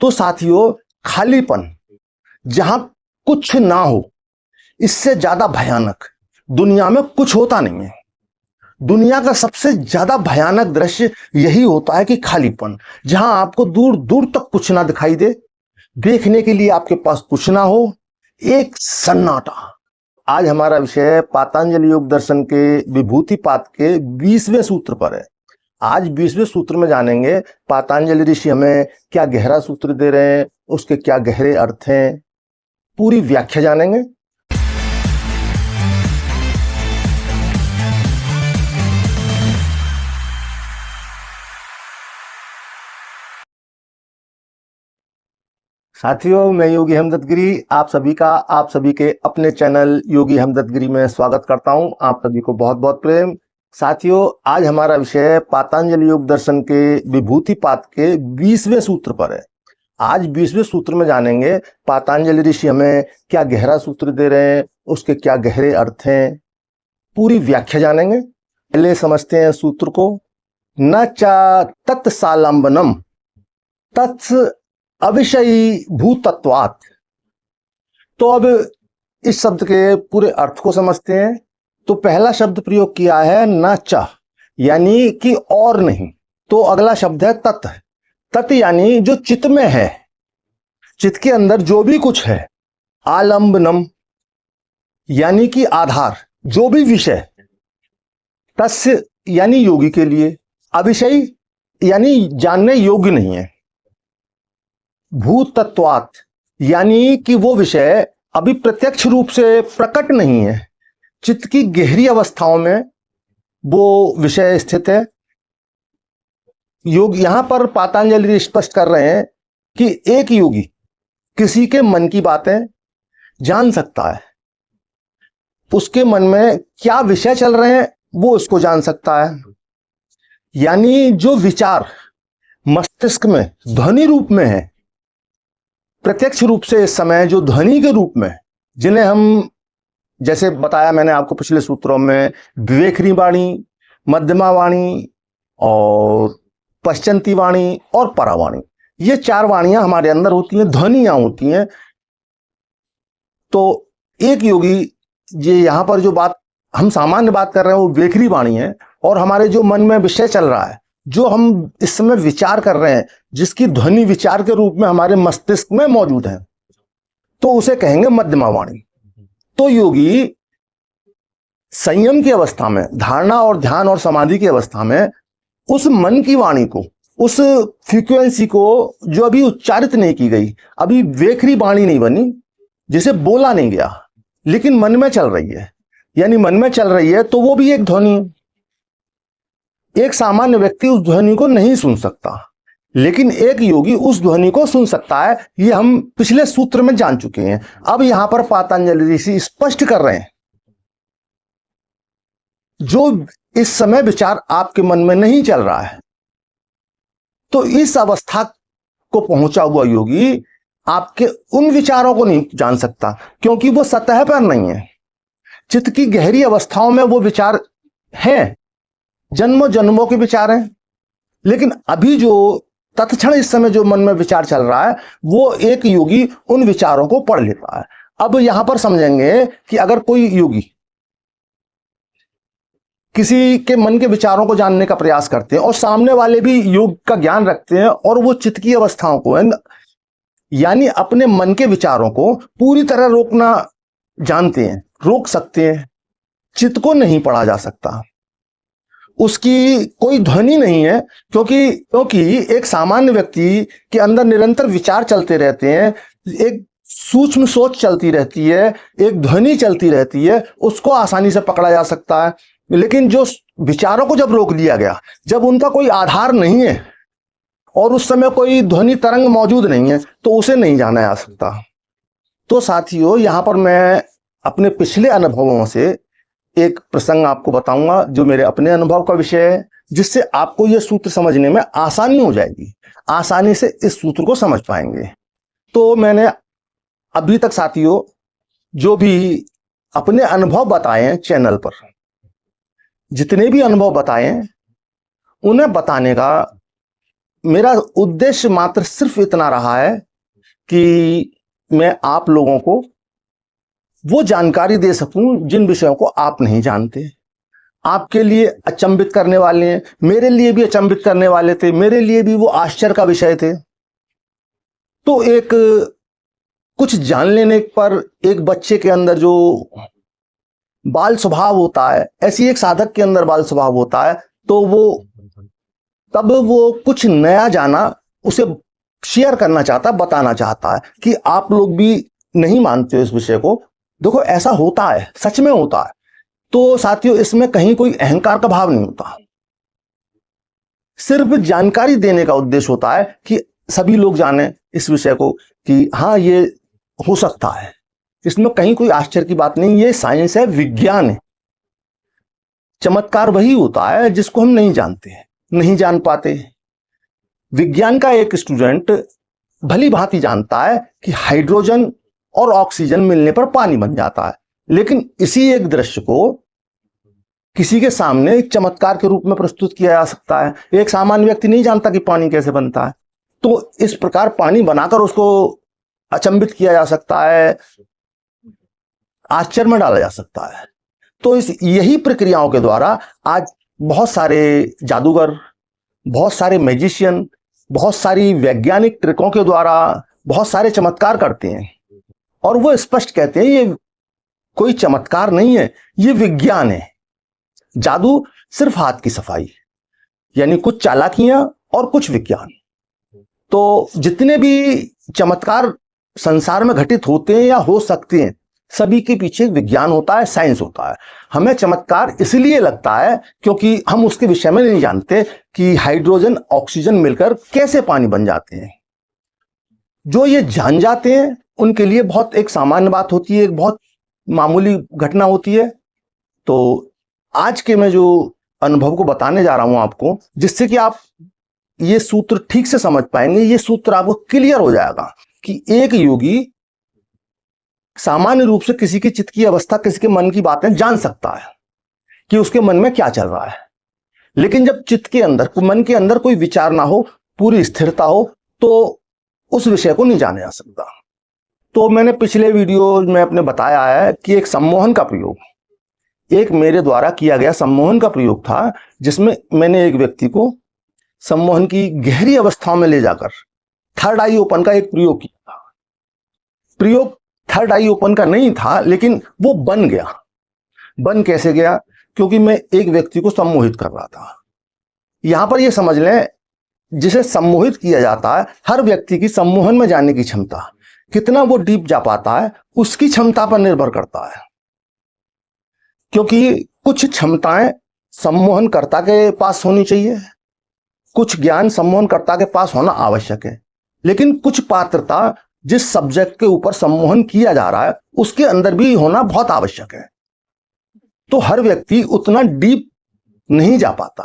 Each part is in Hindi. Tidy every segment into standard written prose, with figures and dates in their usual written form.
तो साथियों, खालीपन जहां कुछ ना हो, इससे ज्यादा भयानक दुनिया में कुछ होता नहीं है। दुनिया का सबसे ज्यादा भयानक दृश्य यही होता है कि खालीपन, जहां आपको दूर दूर तक कुछ ना दिखाई दे, देखने के लिए आपके पास कुछ ना हो, एक सन्नाटा। आज हमारा विषय पातंजलि योग दर्शन के विभूतिपाद के 20वें सूत्र पर है। आज 20वें सूत्र में जानेंगे पातंजलि ऋषि हमें क्या गहरा सूत्र दे रहे हैं, उसके क्या गहरे अर्थ हैं, पूरी व्याख्या जानेंगे। साथियों, मैं योगी हमदर्द गिरी आप सभी के अपने चैनल योगी हमदर्द गिरी में स्वागत करता हूं। आप सभी को बहुत बहुत प्रेम। साथियों, आज हमारा विषय पातंजलि योग दर्शन के विभूतिपाद के 20वें सूत्र पर है। आज 20वें सूत्र में जानेंगे पातंजलि ऋषि हमें क्या गहरा सूत्र दे रहे हैं, उसके क्या गहरे अर्थ हैं, पूरी व्याख्या जानेंगे। पहले समझते हैं सूत्र को। न चा तत्सालंबनम तत्स अविषयी भूतत्वात्। तो अब इस शब्द के पूरे अर्थ को समझते हैं। तो पहला शब्द प्रयोग किया है न च, यानी कि और नहीं। तो अगला शब्द है तत्। तत् यानी जो चित्त में है, चित्त के अंदर जो भी कुछ है। आलंबनम यानी कि आधार, जो भी विषय। तस्य यानी योगी के लिए। अविषय यानी जानने योग्य नहीं है। भूतत्वात् यानी कि वो विषय अभी प्रत्यक्ष रूप से प्रकट नहीं है, चित्त की गहरी अवस्थाओं में वो विषय स्थित है। योग यहां पर पातंजलि स्पष्ट कर रहे हैं कि एक योगी किसी के मन की बातें जान सकता है, उसके मन में क्या विषय चल रहे हैं वो उसको जान सकता है। यानी जो विचार मस्तिष्क में ध्वनि रूप में है, प्रत्यक्ष रूप से इस समय जो ध्वनि के रूप में, जिन्हें हम जैसे बताया मैंने आपको पिछले सूत्रों में, विवेकनी वाणी, मध्यमा वाणी और पश्चंती वाणी और परावाणी, ये चार वाणियां हमारे अंदर होती हैं, ध्वनियां होती हैं। तो एक योगी, ये यहां पर जो बात हम सामान्य बात कर रहे हैं वो विवेकनी वाणी है, और हमारे जो मन में विषय चल रहा है, जो हम इस समय विचार कर रहे हैं, जिसकी ध्वनि विचार के रूप में हमारे मस्तिष्क में मौजूद है, तो उसे कहेंगे मध्यमा वाणी। तो योगी संयम की अवस्था में, धारणा और ध्यान और समाधि की अवस्था में, उस मन की वाणी को, उस फ्रीक्वेंसी को जो अभी उच्चारित नहीं की गई, अभी विवेकनी वाणी नहीं बनी, जिसे बोला नहीं गया, लेकिन मन में चल रही है, यानी मन में चल रही है, तो वो भी एक ध्वनि है। एक सामान्य व्यक्ति उस ध्वनि को नहीं सुन सकता, लेकिन एक योगी उस ध्वनि को सुन सकता है। ये हम पिछले सूत्र में जान चुके हैं। अब यहां पर पातंजलि ऋषि स्पष्ट कर रहे हैं, जो इस समय विचार आपके मन में नहीं चल रहा है, तो इस अवस्था को पहुंचा हुआ योगी आपके उन विचारों को नहीं जान सकता, क्योंकि वो सतह पर नहीं है। चित्त की गहरी अवस्थाओं में वो विचार हैं, जन्मों जन्मों के विचार हैं, लेकिन अभी जो तत्क्षण इस समय जो मन में विचार चल रहा है, वो एक योगी उन विचारों को पढ़ लेता है। अब यहां पर समझेंगे कि अगर कोई योगी किसी के मन के विचारों को जानने का प्रयास करते हैं, और सामने वाले भी योग का ज्ञान रखते हैं, और वो चित्त की अवस्थाओं को, यानी अपने मन के विचारों को पूरी तरह रोकना जानते हैं, रोक सकते हैं, चित्त को नहीं पढ़ा जा सकता, उसकी कोई ध्वनि नहीं है, क्योंकि एक सामान्य व्यक्ति के अंदर निरंतर विचार चलते रहते हैं, एक सूक्ष्म सोच चलती रहती है, एक ध्वनि चलती रहती है, उसको आसानी से पकड़ा जा सकता है। लेकिन जो विचारों को जब रोक लिया गया, जब उनका कोई आधार नहीं है और उस समय कोई ध्वनि तरंग मौजूद नहीं है, तो उसे नहीं जाना जा सकता। तो साथियों, यहां पर मैं अपने पिछले अनुभवों से एक प्रसंग आपको बताऊंगा, जो मेरे अपने अनुभव का विषय है, जिससे आपको यह सूत्र समझने में आसानी हो जाएगी, आसानी से इस सूत्र को समझ पाएंगे। तो मैंने अभी तक साथियों जो भी अपने अनुभव बताए हैं चैनल पर, जितने भी अनुभव बताए हैं, उन्हें बताने का मेरा उद्देश्य मात्र सिर्फ इतना रहा है कि मैं आप लोगों को वो जानकारी दे सकूं जिन विषयों को आप नहीं जानते। आपके लिए अचंभित करने वाले हैं, मेरे लिए भी अचंभित करने वाले थे, मेरे लिए भी वो आश्चर्य का विषय थे। तो एक कुछ जान लेने पर एक बच्चे के अंदर जो बाल स्वभाव होता है, ऐसी एक साधक के अंदर बाल स्वभाव होता है, तो वो कुछ नया जाना उसे शेयर करना चाहता, बताना चाहता है कि आप लोग भी नहीं मानते हो इस विषय को, देखो ऐसा होता है, सच में होता है। तो साथियों, इसमें कहीं कोई अहंकार का भाव नहीं होता, सिर्फ जानकारी देने का उद्देश्य होता है कि सभी लोग जाने इस विषय को कि हाँ ये हो सकता है। इसमें कहीं कोई आश्चर्य की बात नहीं, ये साइंस है, विज्ञान है। चमत्कार वही होता है जिसको हम नहीं जानते, नहीं जान पाते। विज्ञान का एक स्टूडेंट भली भांति जानता है कि हाइड्रोजन और ऑक्सीजन मिलने पर पानी बन जाता है, लेकिन इसी एक दृश्य को किसी के सामने एक चमत्कार के रूप में प्रस्तुत किया जा सकता है। एक सामान्य व्यक्ति नहीं जानता कि पानी कैसे बनता है, तो इस प्रकार पानी बनाकर उसको अचंभित किया जा सकता है, आश्चर्य में डाला जा सकता है। तो यही प्रक्रियाओं के द्वारा आज बहुत सारे जादूगर, बहुत सारे मैजिशियन, बहुत सारी वैज्ञानिक ट्रिकों के द्वारा बहुत सारे चमत्कार करते हैं, और वो स्पष्ट कहते हैं ये कोई चमत्कार नहीं है, ये विज्ञान है। जादू सिर्फ हाथ की सफाई, यानी कुछ चालाकियां और कुछ विज्ञान। तो जितने भी चमत्कार संसार में घटित होते हैं या हो सकते हैं, सभी के पीछे विज्ञान होता है, साइंस होता है। हमें चमत्कार इसलिए लगता है क्योंकि हम उसके विषय में नहीं जानते कि हाइड्रोजन ऑक्सीजन मिलकर कैसे पानी बन जाते हैं। जो ये जान जाते हैं उनके लिए बहुत एक सामान्य बात होती है, एक बहुत मामूली घटना होती है। तो आज के मैं जो अनुभव को बताने जा रहा हूं आपको, जिससे कि आप ये सूत्र ठीक से समझ पाएंगे, ये सूत्र आपको क्लियर हो जाएगा कि एक योगी सामान्य रूप से किसी की चित्त की अवस्था, किसी के मन की बातें जान सकता है कि उसके मन में क्या चल रहा है, लेकिन जब चित्त के अंदर, मन के अंदर कोई विचार ना हो, पूरी स्थिरता हो, तो उस विषय को नहीं जाना जा सकता। तो मैंने पिछले वीडियो में अपने बताया है कि एक सम्मोहन का प्रयोग, एक मेरे द्वारा किया गया सम्मोहन का प्रयोग था, जिसमें मैंने एक व्यक्ति को सम्मोहन की गहरी अवस्थाओं में ले जाकर थर्ड आई ओपन का एक प्रयोग किया था। प्रयोग थर्ड आई ओपन का नहीं था, लेकिन वो बन गया। बन कैसे गया? क्योंकि मैं एक व्यक्ति को सम्मोहित कर रहा था। यहां पर ये समझ लें, जिसे सम्मोहित किया जाता है, हर व्यक्ति की सम्मोहन में जाने की क्षमता, कितना वो डीप जा पाता है, उसकी क्षमता पर निर्भर करता है। क्योंकि कुछ क्षमताएं सम्मोहनकर्ता के पास होनी चाहिए, कुछ ज्ञान सम्मोहनकर्ता के पास होना आवश्यक है, लेकिन कुछ पात्रता जिस सब्जेक्ट के ऊपर सम्मोहन किया जा रहा है उसके अंदर भी होना बहुत आवश्यक है। तो हर व्यक्ति उतना डीप नहीं जा पाता।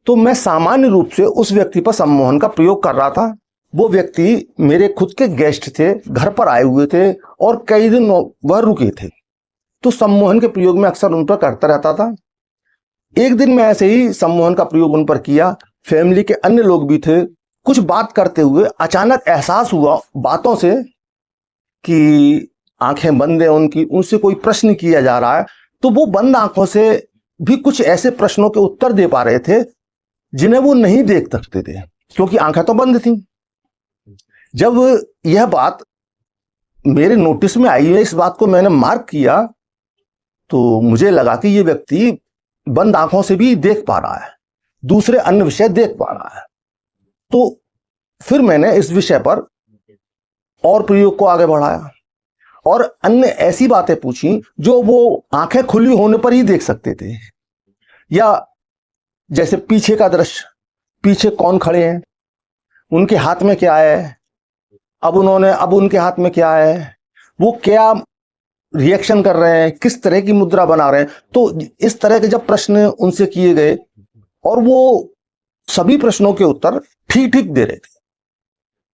तो मैं सामान्य रूप से उस व्यक्ति पर सम्मोहन का प्रयोग कर रहा था। वो व्यक्ति मेरे खुद के गेस्ट थे, घर पर आए हुए थे और कई दिन वह रुके थे। तो सम्मोहन के प्रयोग में अक्सर उन पर करता रहता था। एक दिन मैं ऐसे ही सम्मोहन का प्रयोग उन पर किया। फैमिली के अन्य लोग भी थे। कुछ बात करते हुए अचानक एहसास हुआ बातों से कि आंखें बंद है उनकी, उनसे कोई प्रश्न किया जा रहा है, तो वो बंद आंखों से भी कुछ ऐसे प्रश्नों के उत्तर दे पा रहे थे जिन्हें वो नहीं देख सकते थे, क्योंकि आंखें तो बंद थी। जब यह बात मेरे नोटिस में आई है, इस बात को मैंने मार्क किया, तो मुझे लगा कि ये व्यक्ति बंद आंखों से भी देख पा रहा है, दूसरे अन्य विषय देख पा रहा है। तो फिर मैंने इस विषय पर और प्रयोग को आगे बढ़ाया और अन्य ऐसी बातें पूछी जो वो आंखें खुली होने पर ही देख सकते थे। या जैसे पीछे का दृश्य, पीछे कौन खड़े हैं, उनके हाथ में क्या है, अब उनके हाथ में क्या है, वो क्या रिएक्शन कर रहे हैं, किस तरह की मुद्रा बना रहे हैं। तो इस तरह के जब प्रश्न उनसे किए गए और वो सभी प्रश्नों के उत्तर ठीक ठीक दे रहे थे,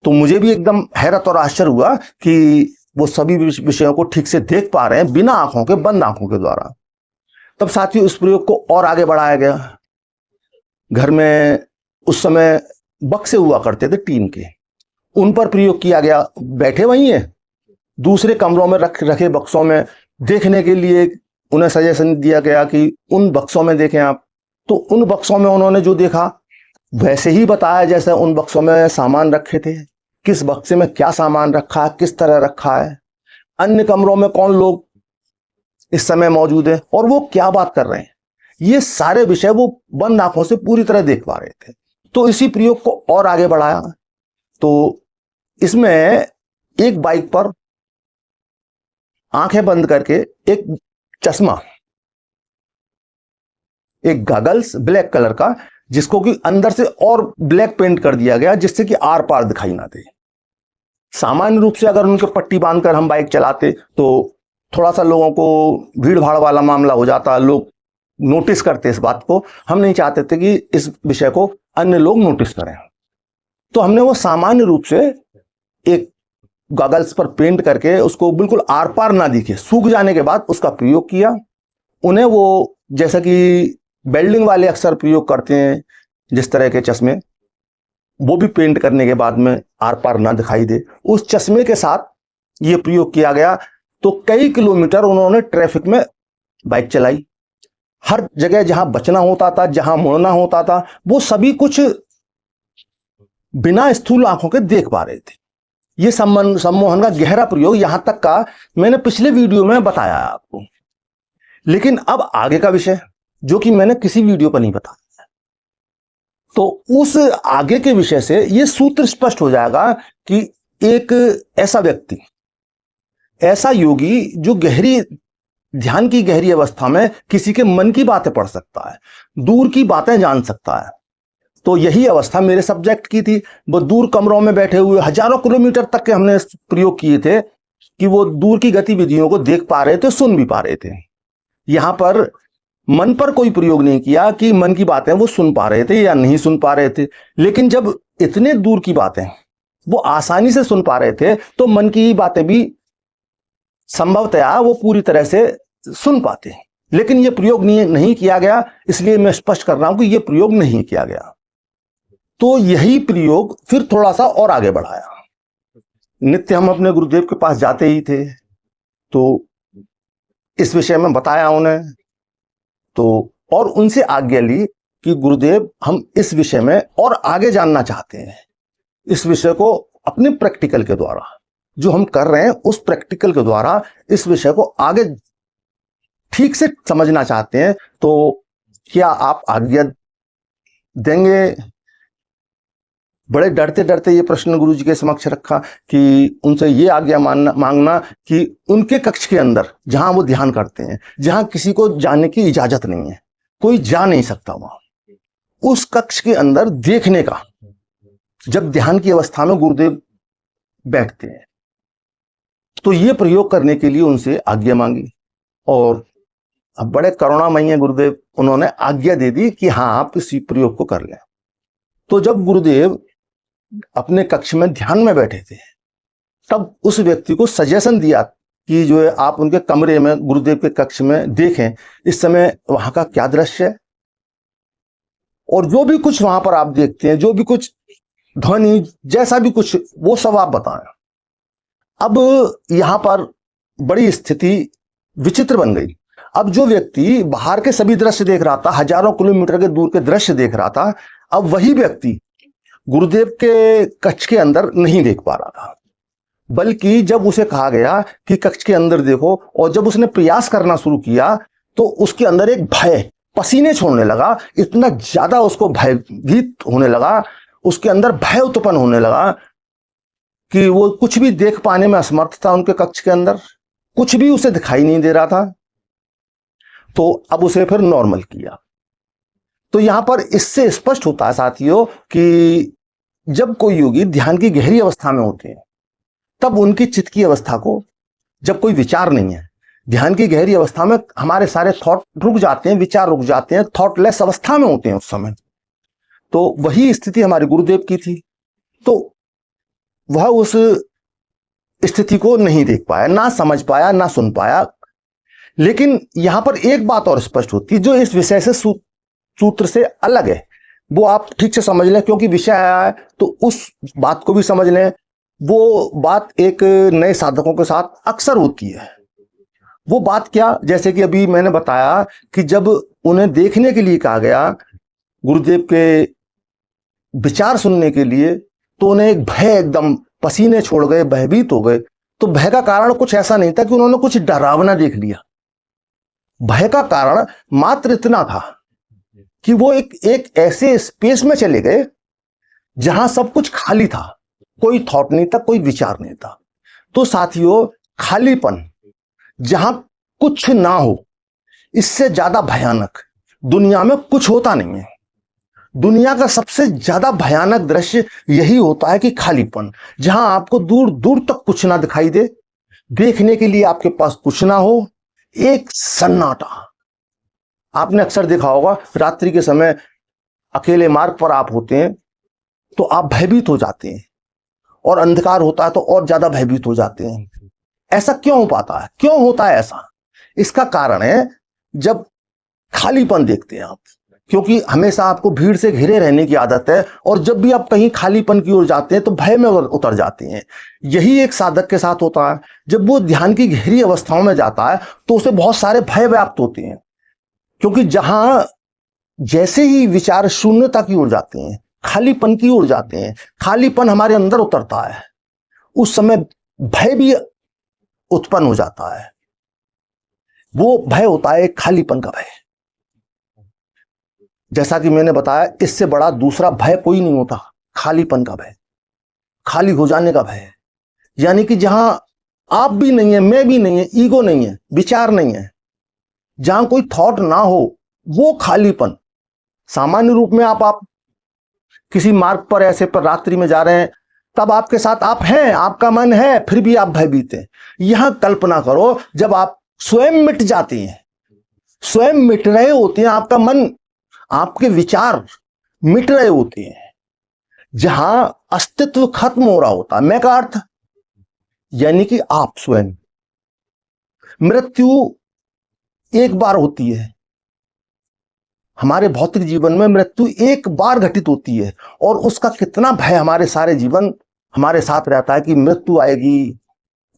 तो मुझे भी एकदम हैरत और आश्चर्य हुआ कि वो सभी विषयों को ठीक से देख पा रहे हैं बिना आंखों के, बंद आंखों के द्वारा। तब साथियों इस प्रयोग को और आगे बढ़ाया गया। घर में उस समय बक्से हुआ करते थे टीन के, उन पर प्रयोग किया गया। बैठे वही है, दूसरे कमरों में रखे बक्सों में देखने के लिए उन्हें सजेशन दिया गया कि उन बक्सों में देखें आप। तो उन बक्सों में उन्होंने जो देखा वैसे ही बताया जैसे उन बक्सों में सामान रखे थे, किस बक्से में क्या सामान रखा है, किस तरह रखा है, अन्य कमरों में कौन लोग इस समय मौजूद है और वो क्या बात कर रहे हैं, ये सारे विषय वो बंद आंखों से पूरी तरह देख पा रहे थे। तो इसी प्रयोग को और आगे बढ़ाया। तो इसमें एक बाइक पर आंखें बंद करके एक चश्मा, एक गॉगल्स ब्लैक कलर का, जिसको कि अंदर से और ब्लैक पेंट कर दिया गया जिससे कि आर पार दिखाई ना दे। सामान्य रूप से अगर उनके पट्टी बांधकर हम बाइक चलाते तो थोड़ा सा लोगों को भीड़ भाड़ वाला मामला हो जाता, लोग नोटिस करते इस बात को। हम नहीं चाहते थे कि इस विषय को अन्य लोग नोटिस करें, तो हमने वो सामान्य रूप से एक गॉगल्स पर पेंट करके उसको बिल्कुल आर पार ना दिखे, सूख जाने के बाद उसका प्रयोग किया। उन्हें वो जैसा कि वेल्डिंग वाले अक्सर प्रयोग करते हैं जिस तरह के चश्मे, वो भी पेंट करने के बाद में आर पार ना दिखाई दे, उस चश्मे के साथ ये प्रयोग किया गया। तो कई किलोमीटर उन्होंने ट्रैफिक में बाइक चलाई, हर जगह जहां बचना होता था, जहां मुड़ना होता था, वो सभी कुछ बिना स्थूल आंखों के देख पा रहे थे। ये सम्मोहन का गहरा प्रयोग यहां तक का मैंने पिछले वीडियो में बताया आपको। लेकिन अब आगे का विषय जो कि मैंने किसी वीडियो पर नहीं बताया, तो उस आगे के विषय से यह सूत्र स्पष्ट हो जाएगा कि एक ऐसा व्यक्ति, ऐसा योगी जो गहरी ध्यान की गहरी अवस्था में किसी के मन की बातें पढ़ सकता है, दूर की बातें जान सकता है। तो यही अवस्था मेरे सब्जेक्ट की थी। वो दूर कमरों में बैठे हुए हजारों किलोमीटर तक के हमने प्रयोग किए थे कि वो दूर की गतिविधियों को देख पा रहे थे, सुन भी पा रहे थे। यहां पर मन पर कोई प्रयोग नहीं किया कि मन की बातें वो सुन पा रहे थे या नहीं सुन पा रहे थे। लेकिन जब इतने दूर की बातें वो आसानी से सुन पा रहे थे तो मन की बातें भी संभवतया वो पूरी तरह से सुन पाते। लेकिन ये प्रयोग नहीं किया गया, इसलिए मैं स्पष्ट कर रहा हूं कि ये प्रयोग नहीं किया गया। तो यही प्रयोग फिर थोड़ा सा और आगे बढ़ाया। नित्य हम अपने गुरुदेव के पास जाते ही थे, तो इस विषय में बताया उन्हें, तो और उनसे आज्ञा ली कि गुरुदेव हम इस विषय में और आगे जानना चाहते हैं। इस विषय को अपने प्रैक्टिकल के द्वारा जो हम कर रहे हैं उस प्रैक्टिकल के द्वारा इस विषय को आगे ठीक से समझना चाहते हैं, तो क्या आप आज्ञा देंगे? बड़े डरते डरते ये प्रश्न गुरुजी के समक्ष रखा कि उनसे ये आज्ञा मांगना कि उनके कक्ष के अंदर जहां वो ध्यान करते हैं, जहां किसी को जाने की इजाजत नहीं है, कोई जा नहीं सकता वहां, उस कक्ष के अंदर देखने का, जब ध्यान की अवस्था में गुरुदेव बैठते हैं, तो ये प्रयोग करने के लिए उनसे आज्ञा मांगी। और अब बड़े करुणामयी हैं गुरुदेव, उन्होंने आज्ञा दे दी कि हाँ आप इस प्रयोग को कर लें। तो जब गुरुदेव अपने कक्ष में ध्यान में बैठे थे, तब उस व्यक्ति को सजेशन दिया कि जो है आप उनके कमरे में गुरुदेव के कक्ष में देखें इस समय वहां का क्या दृश्य है, और जो भी कुछ वहां पर आप देखते हैं, जो भी कुछ ध्वनि जैसा भी कुछ, वो सब आप बताएं। अब यहां पर बड़ी स्थिति विचित्र बन गई। अब जो व्यक्ति बाहर के सभी दृश्य देख रहा था, हजारों किलोमीटर के दूर के दृश्य देख रहा था, अब वही व्यक्ति गुरुदेव के कक्ष के अंदर नहीं देख पा रहा था। बल्कि जब उसे कहा गया कि कक्ष के अंदर देखो, और जब उसने प्रयास करना शुरू किया तो उसके अंदर एक भय, पसीने छोड़ने लगा, इतना ज्यादा उसको भयभीत होने लगा, उसके अंदर भय उत्पन्न होने लगा कि वो कुछ भी देख पाने में असमर्थ था। उनके कक्ष के अंदर कुछ भी उसे दिखाई नहीं दे रहा था। तो अब उसे फिर नॉर्मल किया। तो यहां पर इससे स्पष्ट होता है साथियों कि जब कोई योगी ध्यान की गहरी अवस्था में होते हैं, तब उनकी चित्त की अवस्था को, जब कोई विचार नहीं है, ध्यान की गहरी अवस्था में हमारे सारे थॉट रुक जाते हैं, विचार रुक जाते हैं, थॉटलेस अवस्था में होते हैं उस समय। तो वही स्थिति हमारे गुरुदेव की थी। तो वह उस स्थिति को नहीं देख पाया, ना समझ पाया, ना सुन पाया। लेकिन यहां पर एक बात और स्पष्ट होती है जो इस विषय से सूत्र से अलग है। वो आप ठीक से समझ लें, क्योंकि विषय आया है तो उस बात को भी समझ लें। वो बात एक नए साधकों के साथ अक्सर होती है। वो बात क्या, जैसे कि अभी मैंने बताया कि जब उन्हें देखने के लिए कहा गया गुरुदेव के विचार सुनने के लिए, तो उन्हें एक भय, एकदम पसीने छोड़ गए, भयभीत हो गए। तो भय का कारण कुछ ऐसा नहीं था कि उन्होंने कुछ डरावना देख लिया। भय का कारण मात्र इतना था कि वो एक ऐसे स्पेस में चले गए जहां सब कुछ खाली था, कोई थॉट नहीं था, कोई विचार नहीं था। तो साथियों, खालीपन जहां कुछ ना हो, इससे ज्यादा भयानक दुनिया में कुछ होता नहीं है। दुनिया का सबसे ज्यादा भयानक दृश्य यही होता है कि खालीपन, जहां आपको दूर दूर तक कुछ ना दिखाई दे, देखने के लिए आपके पास कुछ ना हो, एक सन्नाटा। आपने अक्सर देखा होगा, रात्रि के समय अकेले मार्ग पर आप होते हैं तो आप भयभीत हो जाते हैं, और अंधकार होता है तो और ज्यादा भयभीत हो जाते हैं। ऐसा क्यों हो पाता है, क्यों होता है ऐसा? इसका कारण है जब खालीपन देखते हैं आप, क्योंकि हमेशा आपको भीड़ से घिरे रहने की आदत है, और जब भी आप कहीं खालीपन की ओर जाते हैं तो भय में उतर जाते हैं। यही एक साधक के साथ होता है। जब वो ध्यान की गहरी अवस्थाओं में जाता है तो उसे बहुत सारे भय व्याप्त होते हैं, क्योंकि जहां जैसे ही विचार शून्यता की ओर जाते हैं, खालीपन की ओर जाते हैं, खालीपन हमारे अंदर उतरता है, उस समय भय भी उत्पन्न हो जाता है। वो भय होता है खालीपन का भय। जैसा कि मैंने बताया, इससे बड़ा दूसरा भय कोई नहीं होता, खालीपन का भय, खाली हो जाने का भय। यानी कि जहां आप भी नहीं है, मैं भी नहीं है, ईगो नहीं है, विचार नहीं है, जहां कोई थॉट ना हो, वो खालीपन। सामान्य रूप में आप किसी मार्ग पर ऐसे पर रात्रि में जा रहे हैं, तब आपके साथ आप हैं, आपका मन है, फिर भी आप भयभीत हैं। यहां कल्पना करो जब आप स्वयं मिट जाते हैं, स्वयं मिट रहे होते हैं, आपका मन, आपके विचार मिट रहे होते हैं, जहां अस्तित्व खत्म हो रहा होता है। मैं का अर्थ यानी कि आप स्वयं। मृत्यु एक बार होती है, हमारे भौतिक जीवन में मृत्यु एक बार घटित होती है, और उसका कितना भय हमारे सारे जीवन हमारे साथ रहता है कि मृत्यु आएगी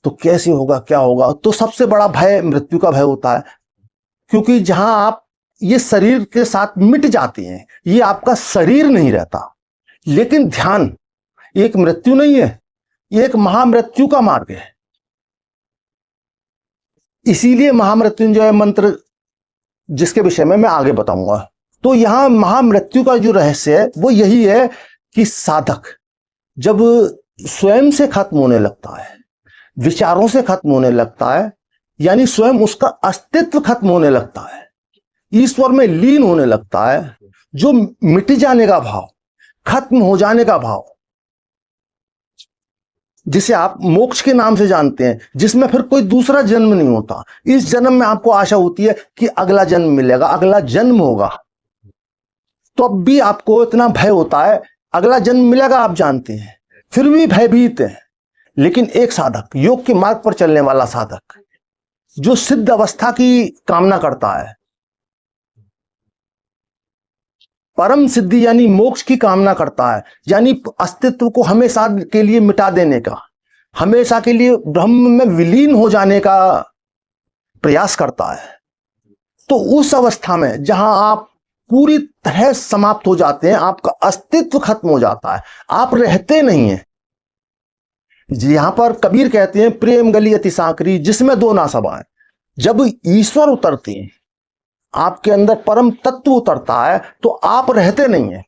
तो कैसे होगा, क्या होगा। तो सबसे बड़ा भय मृत्यु का भय होता है, क्योंकि जहां आप ये शरीर के साथ मिट जाते हैं, ये आपका शरीर नहीं रहता। लेकिन ध्यान एक मृत्यु नहीं है, ये एक महामृत्यु का मार्ग है। इसीलिए महामृत्युंजय मंत्र, जिसके विषय में मैं आगे बताऊंगा। तो यहां महामृत्यु का जो रहस्य है वो यही है कि साधक जब स्वयं से खत्म होने लगता है, विचारों से खत्म होने लगता है, यानी स्वयं उसका अस्तित्व खत्म होने लगता है, ईश्वर में लीन होने लगता है, जो मिट जाने का भाव, खत्म हो जाने का भाव, जिसे आप मोक्ष के नाम से जानते हैं, जिसमें फिर कोई दूसरा जन्म नहीं होता। इस जन्म में आपको आशा होती है कि अगला जन्म मिलेगा, अगला जन्म होगा, तो अब भी आपको इतना भय होता है, अगला जन्म मिलेगा आप जानते हैं, फिर भी भयभीत है। लेकिन एक साधक, योग के मार्ग पर चलने वाला साधक, जो सिद्ध अवस्था की कामना करता है, परम सिद्धि यानी मोक्ष की कामना करता है, यानी अस्तित्व को हमेशा के लिए मिटा देने का, हमेशा के लिए ब्रह्म में विलीन हो जाने का प्रयास करता है, तो उस अवस्था में जहां आप पूरी तरह समाप्त हो जाते हैं, आपका अस्तित्व खत्म हो जाता है, आप रहते नहीं हैं। यहां पर कबीर कहते हैं, प्रेम गली अति सांकरी जिसमें दो ना समाए। जब ईश्वर उतरते हैं, आपके अंदर परम तत्व उतरता है, तो आप रहते नहीं हैं।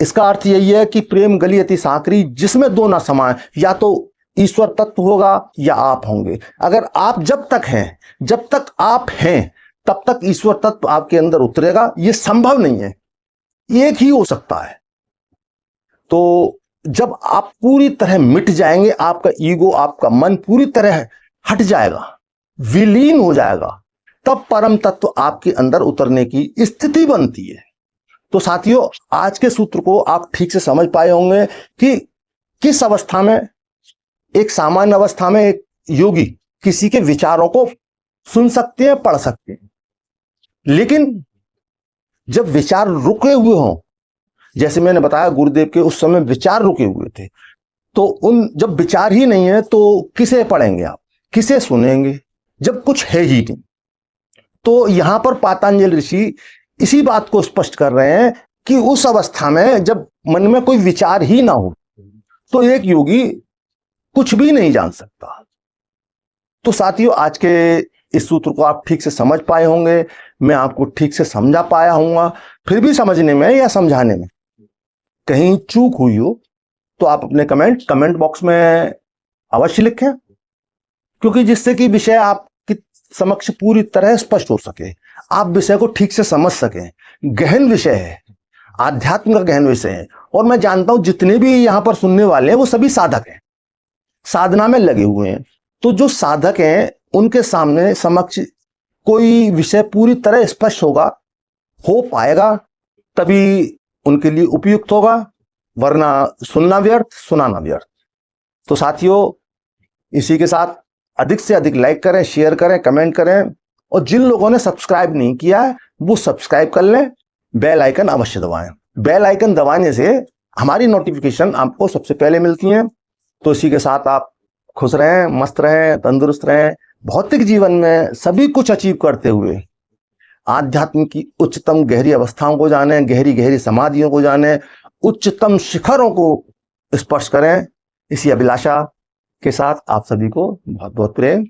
इसका अर्थ यही है कि प्रेम गली अति सांकरी जिसमें दो ना समाए, या तो ईश्वर तत्व होगा या आप होंगे। अगर आप जब तक हैं, जब तक आप हैं, तब तक ईश्वर तत्व आपके अंदर उतरेगा, यह संभव नहीं है, एक ही हो सकता है। तो जब आप पूरी तरह मिट जाएंगे, आपका ईगो, आपका मन पूरी तरह हट जाएगा, विलीन हो जाएगा, तब परम तत्व आपके अंदर उतरने की स्थिति बनती है। तो साथियों, आज के सूत्र को आप ठीक से समझ पाए होंगे कि किस अवस्था में, एक सामान्य अवस्था में एक योगी किसी के विचारों को सुन सकते हैं, पढ़ सकते हैं, लेकिन जब विचार रुके हुए हों, जैसे मैंने बताया गुरुदेव के उस समय विचार रुके हुए थे, तो उन जब विचार ही नहीं है तो किसे पढ़ेंगे आप, किसे सुनेंगे, जब कुछ है ही नहीं। तो यहां पर पातंजलि ऋषि इसी बात को स्पष्ट कर रहे हैं कि उस अवस्था में जब मन में कोई विचार ही ना हो तो एक योगी कुछ भी नहीं जान सकता। तो साथियों, आज के इस सूत्र को आप ठीक से समझ पाए होंगे, मैं आपको ठीक से समझा पाया हूंगा। फिर भी समझने में या समझाने में कहीं चूक हुई हो तो आप अपने कमेंट बॉक्स में अवश्य लिखें, क्योंकि जिससे कि विषय आपकी समक्ष पूरी तरह स्पष्ट हो सके, आप विषय को ठीक से समझ सकें। गहन विषय है, आध्यात्म का गहन विषय है, और मैं जानता हूं जितने भी यहां पर सुनने वाले हैं वो सभी साधक हैं, साधना में लगे हुए हैं। तो जो साधक हैं उनके सामने समक्ष कोई विषय पूरी तरह स्पष्ट होगा, हो पाएगा, तभी उनके लिए उपयुक्त होगा, वरना सुनना व्यर्थ, सुनाना व्यर्थ। तो साथियों, इसी के साथ अधिक से अधिक लाइक करें, शेयर करें, कमेंट करें, और जिन लोगों ने सब्सक्राइब नहीं किया है वो सब्सक्राइब कर लें, बेल आइकन अवश्य दबाएं। बेल आइकन दबाने से हमारी नोटिफिकेशन आपको सबसे पहले मिलती है। तो इसी के साथ आप खुश रहें, मस्त रहें, तंदुरुस्त रहें, भौतिक जीवन में सभी कुछ अचीव करते हुए आध्यात्म की उच्चतम गहरी अवस्थाओं को जाने, गहरी गहरी समाधियों को जाने, उच्चतम शिखरों को स्पर्श करें। इसी अभिलाषा के साथ आप सभी को बहुत बहुत प्रेम।